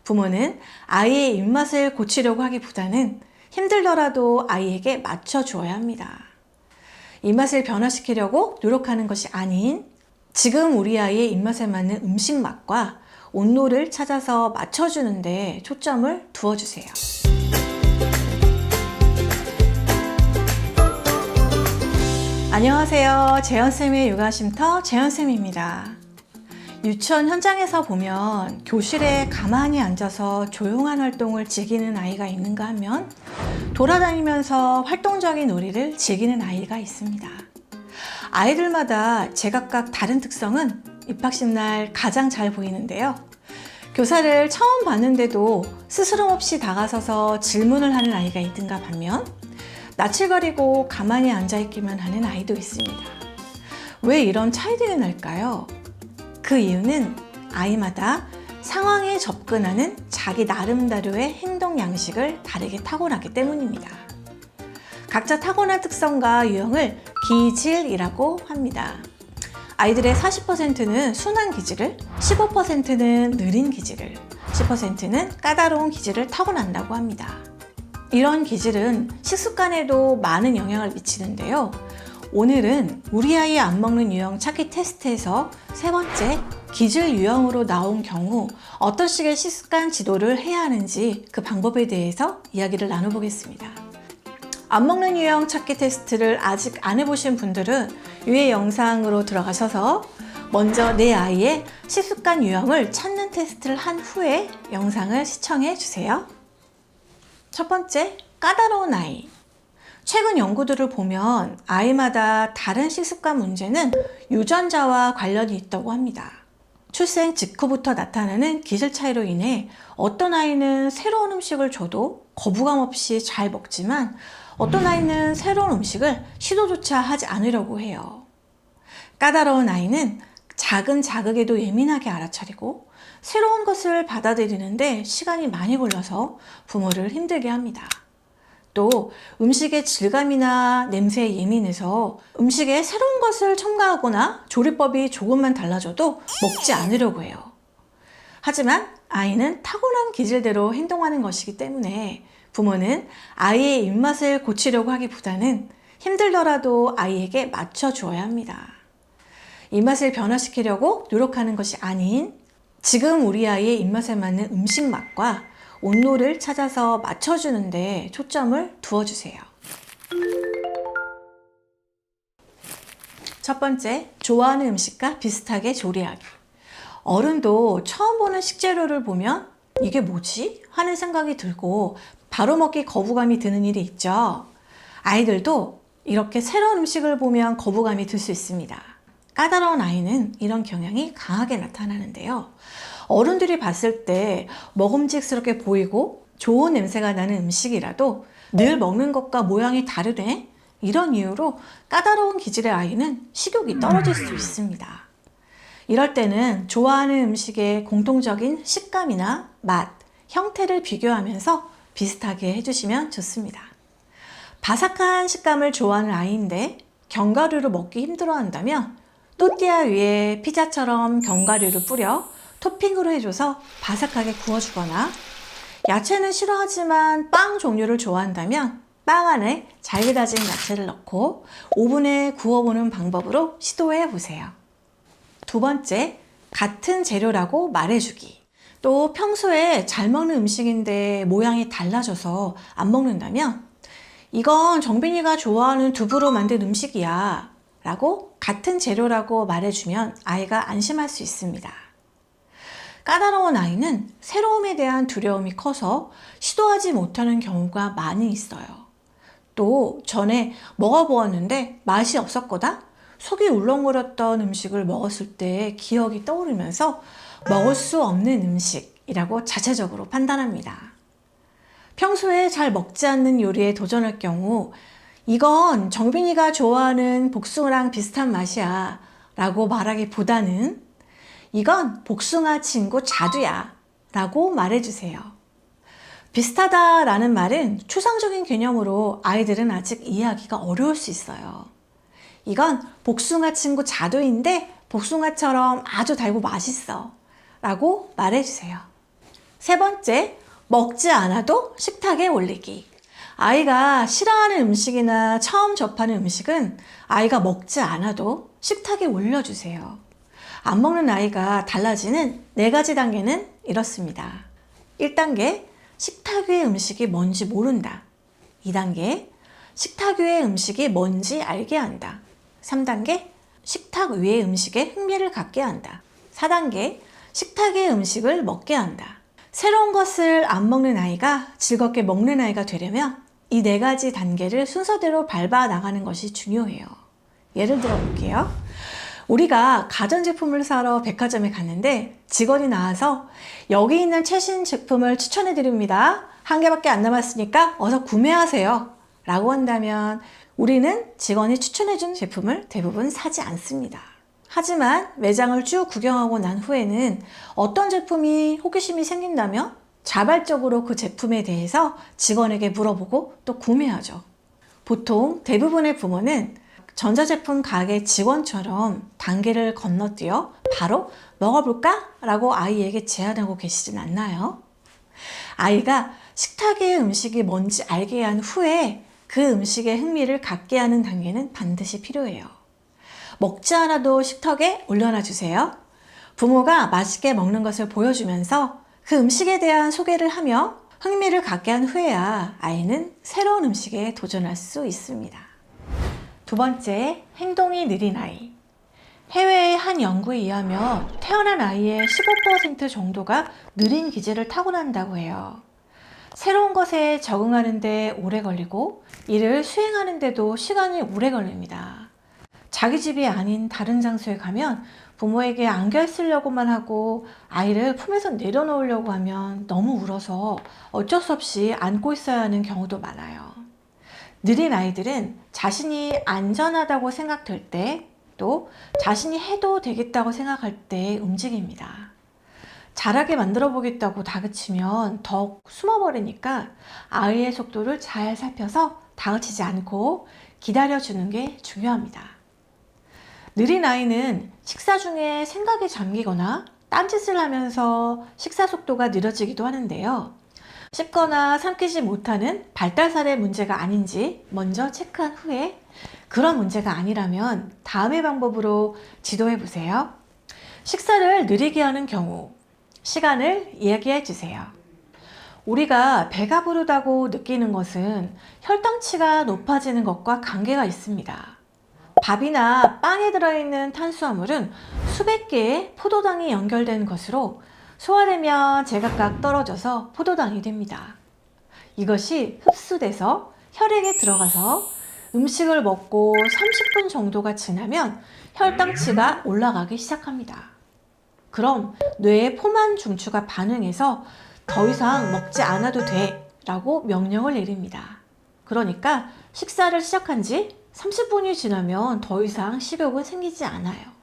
부모는 아이의 입맛을 고치려고 하기보다는 힘들더라도 아이에게 맞춰주어야 합니다. 입맛을 변화시키려고 노력하는 것이 아닌 지금 우리 아이의 입맛에 맞는 음식 맛과 온도를 찾아서 맞춰주는 데 초점을 두어주세요. 안녕하세요. 재현쌤의 육아쉼터 재현쌤입니다. 유치원 현장에서 보면 교실에 가만히 앉아서 조용한 활동을 즐기는 아이가 있는가 하면 돌아다니면서 활동적인 놀이를 즐기는 아이가 있습니다. 아이들마다 제각각 다른 특성은 입학식 날 가장 잘 보이는데요. 교사를 처음 봤는데도 스스럼 없이 다가서서 질문을 하는 아이가 있든가 반면 낯을 가리고 가만히 앉아있기만 하는 아이도 있습니다. 왜 이런 차이들이 날까요? 그 이유는 아이마다 상황에 접근하는 자기 나름대로의 행동 양식을 다르게 타고나기 때문입니다. 각자 타고난 특성과 유형을 기질이라고 합니다. 아이들의 40%는 순한 기질을, 15%는 느린 기질을, 10%는 까다로운 기질을 타고난다고 합니다. 이런 기질은 식습관에도 많은 영향을 미치는데요. 오늘은 우리 아이 안 먹는 유형 찾기 테스트에서 세 번째 기질 유형으로 나온 경우 어떤 식의 식습관 지도를 해야 하는지 그 방법에 대해서 이야기를 나눠보겠습니다. 안 먹는 유형 찾기 테스트를 아직 안 해보신 분들은 위의 영상으로 들어가셔서 먼저 내 아이의 식습관 유형을 찾는 테스트를 한 후에 영상을 시청해 주세요. 첫 번째, 까다로운 아이. 최근 연구들을 보면 아이마다 다른 식습관 문제는 유전자와 관련이 있다고 합니다. 출생 직후부터 나타나는 기질 차이로 인해 어떤 아이는 새로운 음식을 줘도 거부감 없이 잘 먹지만 어떤 아이는 새로운 음식을 시도조차 하지 않으려고 해요. 까다로운 아이는 작은 자극에도 예민하게 알아차리고 새로운 것을 받아들이는데 시간이 많이 걸려서 부모를 힘들게 합니다. 또 음식의 질감이나 냄새에 예민해서 음식에 새로운 것을 첨가하거나 조리법이 조금만 달라져도 먹지 않으려고 해요. 하지만 아이는 타고난 기질대로 행동하는 것이기 때문에 부모는 아이의 입맛을 고치려고 하기보다는 힘들더라도 아이에게 맞춰주어야 합니다. 입맛을 변화시키려고 노력하는 것이 아닌 지금 우리 아이의 입맛에 맞는 음식 맛과 온도를 찾아서 맞춰주는 데 초점을 두어주세요. 첫 번째, 좋아하는 음식과 비슷하게 조리하기. 어른도 처음 보는 식재료를 보면 이게 뭐지? 하는 생각이 들고 바로 먹기 거부감이 드는 일이 있죠. 아이들도 이렇게 새로운 음식을 보면 거부감이 들 수 있습니다. 까다로운 아이는 이런 경향이 강하게 나타나는데요. 어른들이 봤을 때 먹음직스럽게 보이고 좋은 냄새가 나는 음식이라도 늘 먹는 것과 모양이 다르네? 이런 이유로 까다로운 기질의 아이는 식욕이 떨어질 수 있습니다. 이럴 때는 좋아하는 음식의 공통적인 식감이나 맛, 형태를 비교하면서 비슷하게 해주시면 좋습니다. 바삭한 식감을 좋아하는 아이인데 견과류를 먹기 힘들어한다면 또띠아 위에 피자처럼 견과류를 뿌려 토핑으로 해줘서 바삭하게 구워주거나 야채는 싫어하지만 빵 종류를 좋아한다면 빵 안에 잘게 다진 야채를 넣고 오븐에 구워보는 방법으로 시도해 보세요. 두 번째, 같은 재료라고 말해주기. 또 평소에 잘 먹는 음식인데 모양이 달라져서 안 먹는다면 이건 정빈이가 좋아하는 두부로 만든 음식이야 라고 같은 재료라고 말해주면 아이가 안심할 수 있습니다. 까다로운 아이는 새로움에 대한 두려움이 커서 시도하지 못하는 경우가 많이 있어요. 또 전에 먹어보았는데 맛이 없었거나 속이 울렁거렸던 음식을 먹었을 때 기억이 떠오르면서 먹을 수 없는 음식이라고 자체적으로 판단합니다. 평소에 잘 먹지 않는 요리에 도전할 경우 이건 정빈이가 좋아하는 복숭아랑 비슷한 맛이야 라고 말하기보다는 이건 복숭아 친구 자두야 라고 말해주세요. 비슷하다 라는 말은 추상적인 개념으로 아이들은 아직 이해하기가 어려울 수 있어요. 이건 복숭아 친구 자두인데 복숭아처럼 아주 달고 맛있어 라고 말해주세요. 세 번째, 먹지 않아도 식탁에 올리기. 아이가 싫어하는 음식이나 처음 접하는 음식은 아이가 먹지 않아도 식탁에 올려주세요. 안 먹는 아이가 달라지는 4가지 단계는 이렇습니다. 1단계, 식탁 위의 음식이 뭔지 모른다. 2단계, 식탁 위의 음식이 뭔지 알게 한다. 3단계, 식탁 위의 음식에 흥미를 갖게 한다. 4단계, 식탁 위의 음식을 먹게 한다. 새로운 것을 안 먹는 아이가 즐겁게 먹는 아이가 되려면 이 4가지 단계를 순서대로 밟아 나가는 것이 중요해요. 예를 들어 볼게요. 우리가 가전제품을 사러 백화점에 갔는데 직원이 나와서 여기 있는 최신 제품을 추천해 드립니다. 1개밖에 안 남았으니까 어서 구매하세요. 라고 한다면 우리는 직원이 추천해 준 제품을 대부분 사지 않습니다. 하지만 매장을 쭉 구경하고 난 후에는 어떤 제품이 호기심이 생긴다면 자발적으로 그 제품에 대해서 직원에게 물어보고 또 구매하죠. 보통 대부분의 부모는 전자제품 가게 직원처럼 단계를 건너뛰어 바로 먹어볼까? 라고 아이에게 제안하고 계시진 않나요? 아이가 식탁의 음식이 뭔지 알게 한 후에 그 음식에 흥미를 갖게 하는 단계는 반드시 필요해요. 먹지 않아도 식탁에 올려놔 주세요. 부모가 맛있게 먹는 것을 보여주면서 그 음식에 대한 소개를 하며 흥미를 갖게 한 후에야 아이는 새로운 음식에 도전할 수 있습니다. 2번째, 행동이 느린 아이. 해외의 한 연구에 의하면 태어난 아이의 15% 정도가 느린 기질을 타고난다고 해요. 새로운 것에 적응하는 데 오래 걸리고 이를 수행하는 데도 시간이 오래 걸립니다. 자기 집이 아닌 다른 장소에 가면 부모에게 안겨 쓰려고만 하고 아이를 품에서 내려놓으려고 하면 너무 울어서 어쩔 수 없이 안고 있어야 하는 경우도 많아요. 느린 아이들은 자신이 안전하다고 생각될 때, 또 자신이 해도 되겠다고 생각할 때 움직입니다. 잘하게 만들어 보겠다고 다그치면 더욱 숨어버리니까 아이의 속도를 잘 살펴서 다그치지 않고 기다려주는 게 중요합니다. 느린 아이는 식사 중에 생각에 잠기거나 딴짓을 하면서 식사 속도가 느려지기도 하는데요. 씹거나 삼키지 못하는 발달살의 문제가 아닌지 먼저 체크한 후에 그런 문제가 아니라면 다음의 방법으로 지도해 보세요. 식사를 느리게 하는 경우 시간을 이야기해 주세요. 우리가 배가 부르다고 느끼는 것은 혈당치가 높아지는 것과 관계가 있습니다. 밥이나 빵에 들어있는 탄수화물은 수백 개의 포도당이 연결된 것으로 소화되면 제각각 떨어져서 포도당이 됩니다. 이것이 흡수돼서 혈액에 들어가서 음식을 먹고 30분 정도가 지나면 혈당치가 올라가기 시작합니다. 그럼 뇌의 포만 중추가 반응해서 더 이상 먹지 않아도 돼 라고 명령을 내립니다. 그러니까 식사를 시작한 지 30분이 지나면 더 이상 식욕은 생기지 않아요.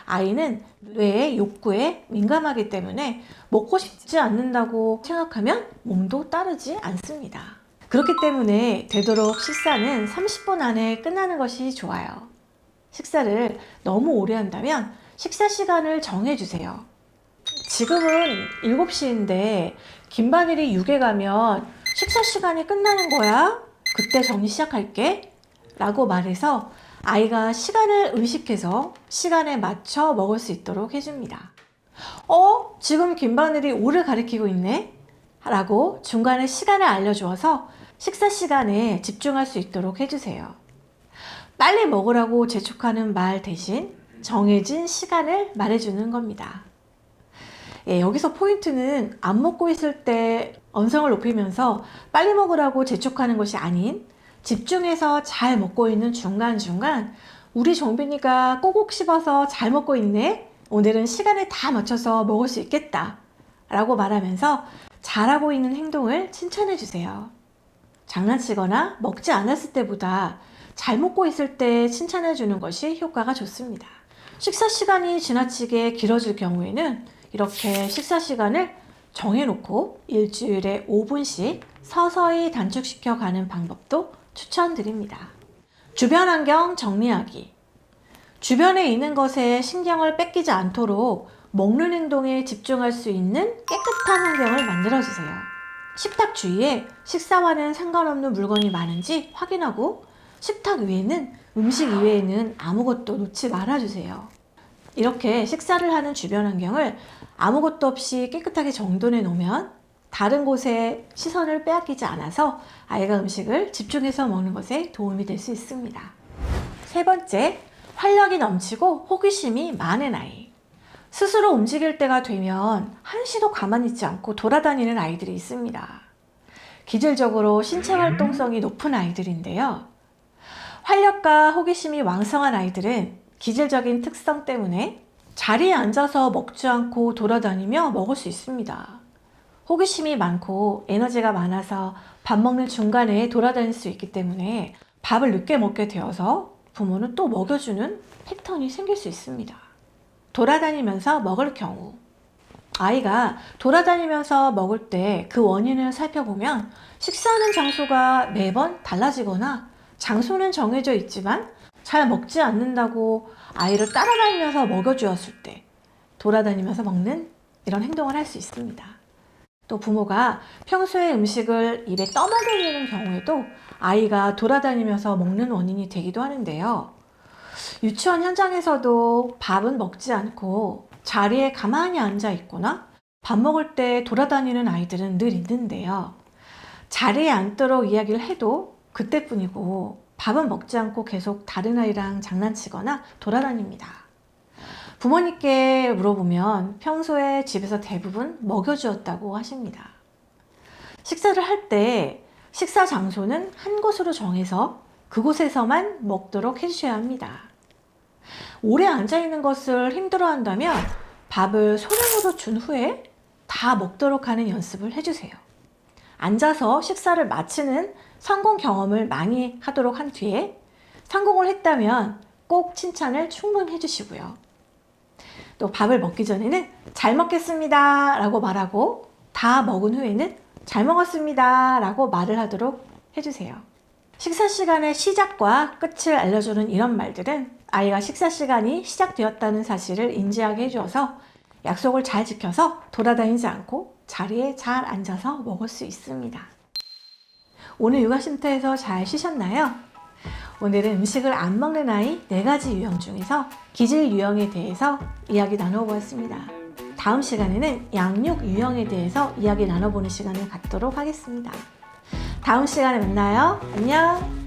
아이는 뇌의 욕구에 민감하기 때문에 먹고 싶지 않는다고 생각하면 몸도 따르지 않습니다. 그렇기 때문에 되도록 식사는 30분 안에 끝나는 것이 좋아요. 식사를 너무 오래 한다면 식사 시간을 정해주세요. 지금은 7시인데 김바늘이 6에 가면 식사 시간이 끝나는 거야? 그때 정리 시작할게 라고 말해서 아이가 시간을 의식해서 시간에 맞춰 먹을 수 있도록 해줍니다. 지금 김바늘이 5를 가리키고 있네? 라고 중간에 시간을 알려주어서 식사 시간에 집중할 수 있도록 해주세요. 빨리 먹으라고 재촉하는 말 대신 정해진 시간을 말해주는 겁니다. 여기서 포인트는 안 먹고 있을 때 언성을 높이면서 빨리 먹으라고 재촉하는 것이 아닌 집중해서 잘 먹고 있는 중간중간 우리 정빈이가 꼭꼭 씹어서 잘 먹고 있네? 오늘은 시간에 다 맞춰서 먹을 수 있겠다 라고 말하면서 잘하고 있는 행동을 칭찬해 주세요. 장난치거나 먹지 않았을 때보다 잘 먹고 있을 때 칭찬해 주는 것이 효과가 좋습니다. 식사 시간이 지나치게 길어질 경우에는 이렇게 식사 시간을 정해놓고 일주일에 5분씩 서서히 단축시켜 가는 방법도 추천드립니다. 주변 환경 정리하기. 주변에 있는 것에 신경을 뺏기지 않도록 먹는 행동에 집중할 수 있는 깨끗한 환경을 만들어주세요. 식탁 주위에 식사와는 상관없는 물건이 많은지 확인하고 식탁 위에는 음식 이외에는 아무것도 놓지 말아주세요. 이렇게 식사를 하는 주변 환경을 아무것도 없이 깨끗하게 정돈해 놓으면 다른 곳에 시선을 빼앗기지 않아서 아이가 음식을 집중해서 먹는 것에 도움이 될 수 있습니다. 세 번째, 활력이 넘치고 호기심이 많은 아이. 스스로 움직일 때가 되면 한시도 가만히 있지 않고 돌아다니는 아이들이 있습니다. 기질적으로 신체 활동성이 높은 아이들인데요. 활력과 호기심이 왕성한 아이들은 기질적인 특성 때문에 자리에 앉아서 먹지 않고 돌아다니며 먹을 수 있습니다. 호기심이 많고 에너지가 많아서 밥 먹는 중간에 돌아다닐 수 있기 때문에 밥을 늦게 먹게 되어서 부모는 또 먹여주는 패턴이 생길 수 있습니다. 돌아다니면서 먹을 경우, 아이가 돌아다니면서 먹을 때 그 원인을 살펴보면 식사하는 장소가 매번 달라지거나 장소는 정해져 있지만 잘 먹지 않는다고 아이를 따라다니면서 먹여주었을 때 돌아다니면서 먹는 이런 행동을 할 수 있습니다. 또 부모가 평소에 음식을 입에 떠먹여주는 경우에도 아이가 돌아다니면서 먹는 원인이 되기도 하는데요. 유치원 현장에서도 밥은 먹지 않고 자리에 가만히 앉아 있거나 밥 먹을 때 돌아다니는 아이들은 늘 있는데요. 자리에 앉도록 이야기를 해도 그때뿐이고 밥은 먹지 않고 계속 다른 아이랑 장난치거나 돌아다닙니다. 부모님께 물어보면 평소에 집에서 대부분 먹여주었다고 하십니다. 식사를 할 때 식사 장소는 한 곳으로 정해서 그곳에서만 먹도록 해주셔야 합니다. 오래 앉아있는 것을 힘들어한다면 밥을 소량으로 준 후에 다 먹도록 하는 연습을 해주세요. 앉아서 식사를 마치는 성공 경험을 많이 하도록 한 뒤에 성공을 했다면 꼭 칭찬을 충분히 해주시고요. 또 밥을 먹기 전에는 잘 먹겠습니다 라고 말하고 다 먹은 후에는 잘 먹었습니다 라고 말을 하도록 해주세요. 식사 시간의 시작과 끝을 알려주는 이런 말들은 아이가 식사 시간이 시작되었다는 사실을 인지하게 해주어서 약속을 잘 지켜서 돌아다니지 않고 자리에 잘 앉아서 먹을 수 있습니다. 오늘 육아쉼터에서 잘 쉬셨나요? 오늘은 음식을 안 먹는 아이 4가지 유형 중에서 기질 유형에 대해서 이야기 나눠보았습니다. 다음 시간에는 양육 유형에 대해서 이야기 나눠보는 시간을 갖도록 하겠습니다. 다음 시간에 만나요. 안녕!